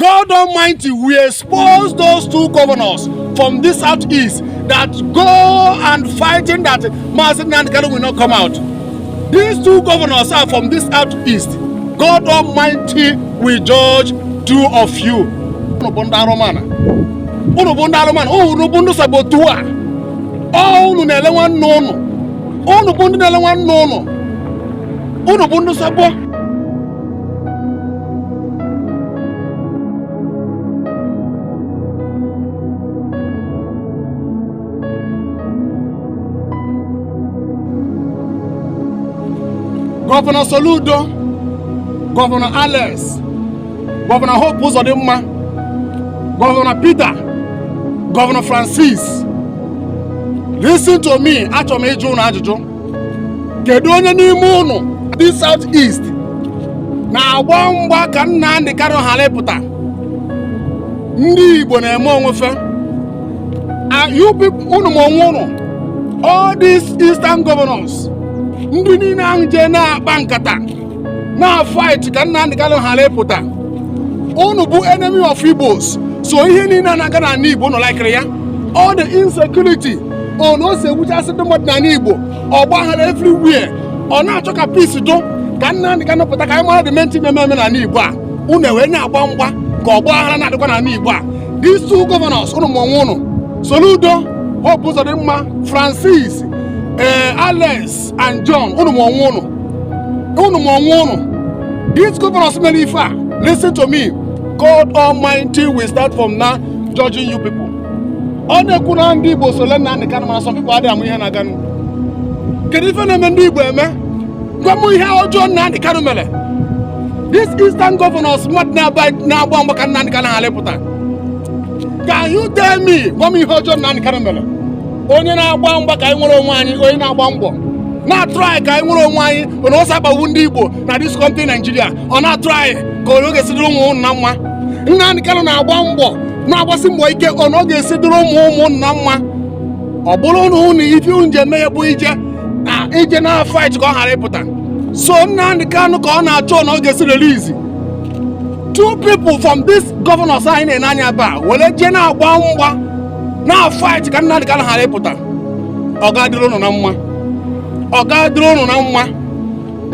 God Almighty will expose those two governors from this southeast that go and fighting that Mazi Nnamdi Kanu will not come out. These two governors are from this southeast. God Almighty will judge two of you. Governor Soludo, Governor Alex, Governor Hope Uzodimma, Governor Peter, Governor Francis. Listen to me, achọrọ m ịjụ unu ajụjụ. Kedu onye n'ime unu this southeast na-agba mgba ka Nnamdi Kanu ghara ịpụta? Ndị Igbo na-eme onwefe. You people, unu ma onwe unu, all these eastern governors, ndị niile ahụ je na-akpa nkata na fight ka Nnamdi Kanu ghara ịpụta. Unu bụ enemy of Igbos. So ihe niile na-aga na Igbo unu like ya. All the insecurity ono se wuchasị ndị mmadụ na Igbo, ọgbaghara everywhere. Ọ na-achọ ka peace do ka Nnamdi Kanu pụta ka anyị mara the main thing na-eme na Igbo a. Unu ewe na-agba mgba ka ọgbaghara na-adịkwa na Igbo a. These two governors, unu ma onwe unu, Soludo, Hope Uzodimma, Francis, Alex and John, unu ma onwe unu. These governors mere ife a. Listen to me. God Almighty will start from now judging you people. Ọ na-ekwu na ndị Igbo so Nnamdi Kanu, mana some people adịghị amụ ihe na-aga. Kedu ife na-eme ndị Igbo eme? Gwa m ihe ọjọọ Nnamdi Kanu mere. These eastern governors mmadụ na-agba mgba ka Nnamdi Kanu ghara ịpụta. Can you tell me gwa m ihe ọjọọ Nnamdi Kanu mere? Onye na-agba mgba ka anyị nwere onwe anyị, onye na-agba mbọ na-atry ka anyị nwere onwe anyị, onye ọsọ agbawu ndị Igbo na this country Nigeria, ọ na-atry ka onye ga-esidoro ụmụ na mma. Nnamdi Kanu na-agba mbọ na-agbasi mbọ ike, onye ọ ga-esidoro ụmụ na mma. Ọ bụrụ na unu ife unu je mee bụ ije na fight ka ọ ghara ịpụta. So Nnamdi Kanu ka ọ na-achọ na ọ ga-esi release two people from this governors anyị na-ene anya ba were je na-agba mgba na fight ka Nnamdi Kanu ghara ịpụta. Ọ ga-adịrị unu na mma. Ọ ga-adịrị unu na mma.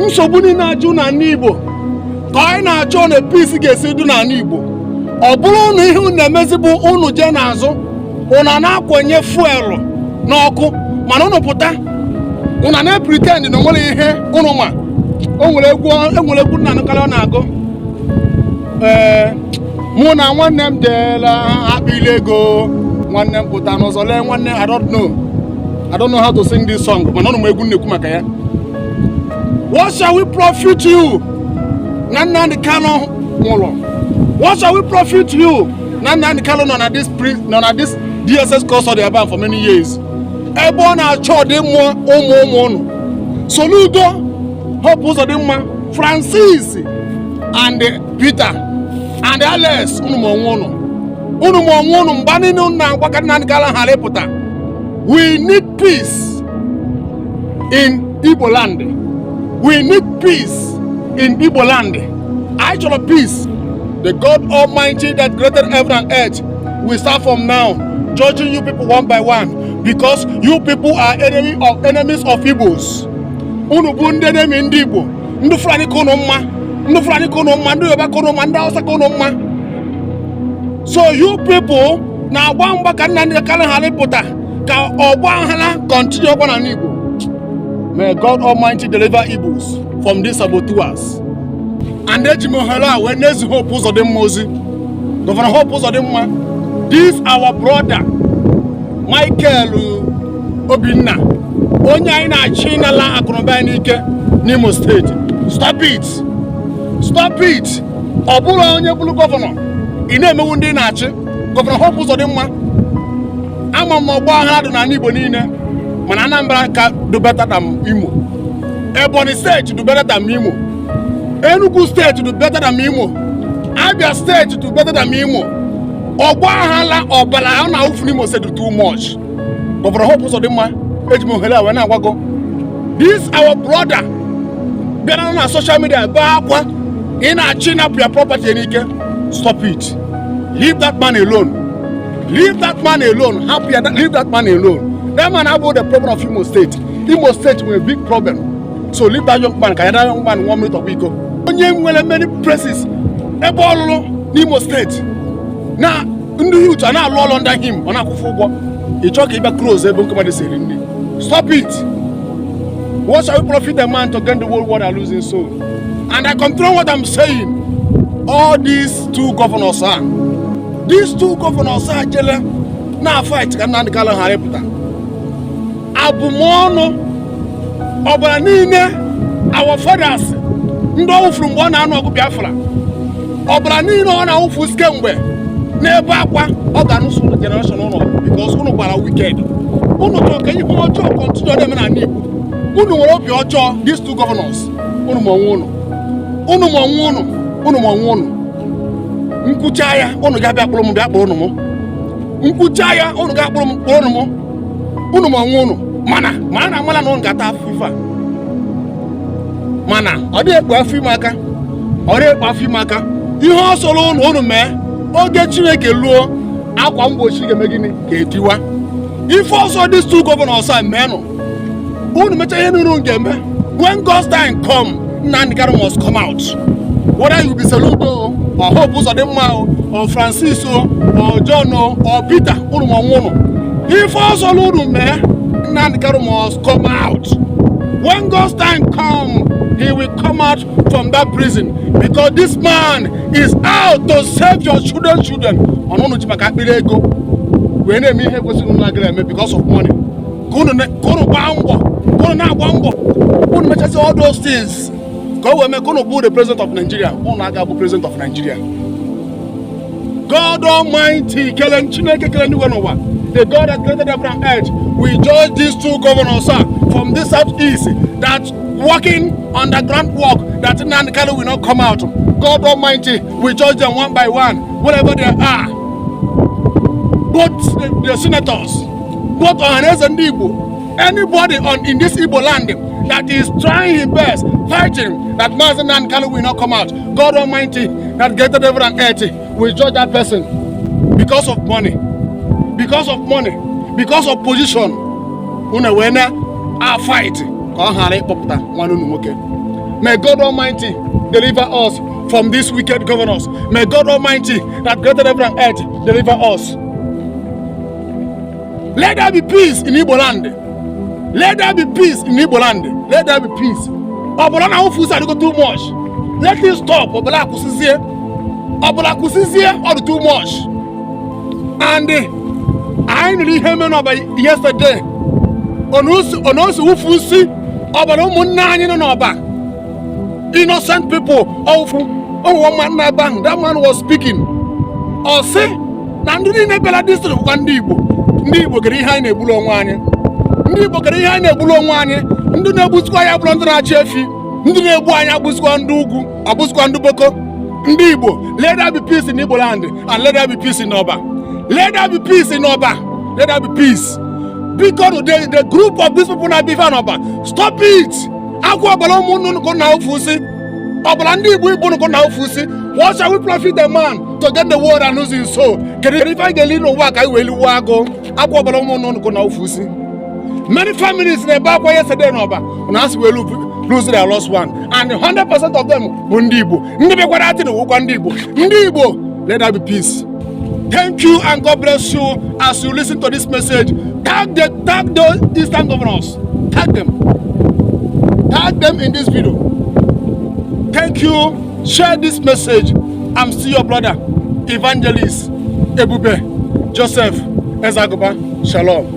Nsogbu niile ajụ na Igbo ka anyị na-achọ na peace ga-esi dị na Igbo. Ọ bụrụ na ihe unu na-emezi bụ unu je n'azụ, unu na-akwenye fuelu n'ọkụ, mana unu pụta unu na-pretend na nwere ihe unu ma. O nwere egwu Nnamdi Kanu na-agụ. Mụ na nwanne m deela akpịla ego, nwanne m pụta n'ụzọ lee nwanne. I don't know how to sing this song, mana unu ma egwu nnekwu maka ya. What shall we profit you? Na Nnamdi Kanu nwụrụ. What shall we profit you? Na Nnamdi Kanu nọ na this DSS custody aba for many years. Ebe ọ na-achọ dị mmụọ ụmụ unu. Soludo, Hope Uzodimma, Francis and Peter and Alex, unu ma onwe unu mgba niile unu na-agwa ka Nnamdi Kanu ghara ịpụta. We need peace in Igbo land. We need peace in Igbo land. I chọrọ peace. The God Almighty that created heaven and earth will start from now judging you people one by one, because you people are enemies of Igbos. Unu bụ ndị enemy ndị Igbo. Ndị Fulani ka unu mma, ndị Yoruba ka unu mma, ndị Hausa ka unu mma. So you people na-agba mgba ka Nnamdi Kanu ghara ịpụta ka ọgbaghara continue ọgba na Igbo. May God Almighty deliver Igbos from these saboteurs. And Ejimohela when there's Hope Uzodimma ozi. Governor Hope Uzodimma, this our brother Michael Obinna, onye anyị na-achị n'ala akụnụba n'ike n'Imo State. Stop it. Ọ bụrụ onye bụrụ gọvanọ ị na-emewu ndị na-achị. Governor Hope Uzodimma, ama m ọgbaghara dị na Igbo niile, mana Anambra ka do better than Imo. Ebonyi State do better than Imo. Enugu State do better than Imo. Abia State do better than Imo. Ọgbaghara ọbara ọ na-awụfu n'Imo State too much. Governor Hope Uzodimma, Ejimohela wee na-agwago. This our brother bịara na social media baa akwa ị na-achị napụ ya property n'ike. Stop it. Leave that man alone. Leave that man alone. Leave that man alone. That man have all the problem of Imo State. Imo State with a big problem. So leave that young man. That young man 1 minute of week. Onye many places. Imo State. Now, the youth are now all under him. He talk about close. Stop it. What shall we profit a man to gain the whole world and losing soul? And I confirm what I'm saying. All these two governors are. These two governors are jele na fight ka na ndikala harepụta. Abumono obara niile our fathers ndị ofuru mgbe ọ na-anụ ọgụ Biafra. Obara niile ọ na-awụfu kemgbe n'ebe akwa ọ ga-anụsụ generation ụnụ because ụnụ gbara wicked. Ụnụ chọrọ ka ihe ọjọọ continue na-eme na Igbo. Ụnụ nwere obi ọjọọ these two governors. Ụnụ ma onwe ụnụ. Ụnụ ma onwe ụnụ. Ụnụ ma onwe ụnụ. Nkwucha ya ụnụ ga-abịa kpọrọ m bịa kpọrọ ụnụ m. Nkwucha ya ụnụ ga-akpọrọ m kpọrọ ụnụ m. Ụnụ ma onwe ụnụ. Mana na ụnụ ga-ata afọ a. Mana ọ dị ekpu afọ ime aka. Ọ dị ekpu afọ ime aka. Ihe ọ sọrọ ụnụ mee oge Chineke luo akwa mgbochi ga-eme gịnị ka etiwa. Ife ọsọ these two governors are menụ. Ụnụ mecha ihe n'ụnụ ga-eme. When God's time come, Nnamdi must come out. Whether you be Saludo or Hope Uzodimma or Francis or John or Peter, if also Nnamdi must come out. When God's time comes, he will come out from that prison because this man is out to save your children. Because of money. All those things. God will be the president of Nigeria. The president of Nigeria. God Almighty, the God that created heaven and earth, we judge these two governors from this southeast that working on the ground work that Nnamdi will not come out. God Almighty, we judge them one by one, wherever they are. Both the senators, both Ohanes and Igbo, anybody in this Igbo land that is trying his best, fighting that Mazi Nnamdi will not come out. God Almighty, that created heaven and earth, will judge that person because of money, because of money, because of position. Our fight. May God Almighty deliver us from these wicked governors. May God Almighty, that created heaven and earth, deliver us. Let there be peace in Igbo land. Let there be peace in Igbo land. Let there be peace. Obolana ufusa go too much. Let it stop. Obola kusizie. Obola kusizie or too much. And I really heard me yesterday. Onosu ufusi. Obola umunani no oba. Innocent people. One man na bang. That man was speaking. Or say, Nanduri nebela district kwandi Igbo. Ndị Igbo kere ihe anyị na-egbulu onwe anyị. Ndị Igbo kere ihe anyị na-egbulu onwe anyị. Ndị na-egbusikwa ya bụrụ ndị na-achị efi. Ndị na-egbu anyị agbusikwa ndị ugwu, agbusikwa ndị boko. Ndị Igbo, let there be peace in Igbo land and let there be peace in Oba. Let there be peace in Oba. Let there be peace. Because the group of these people na be fan Oba. Stop it. Akwa ọbara ụmụnnu ko na ofusi. Ọbara ndị Igbo ko na ofusi. What shall we profit the man to get the world and lose his soul? If I get little work, I will wago. Many families in the back yesterday and as we lose their lost one. And 100% of them Ndibo. Ndibo. Let there be peace. Thank you and God bless you as you listen to this message. Tag the Eastern governors. Tag them in this video. Thank you. Share this message. I'm still your brother, Evangelist Ebube Joseph Ezagoba. Shalom.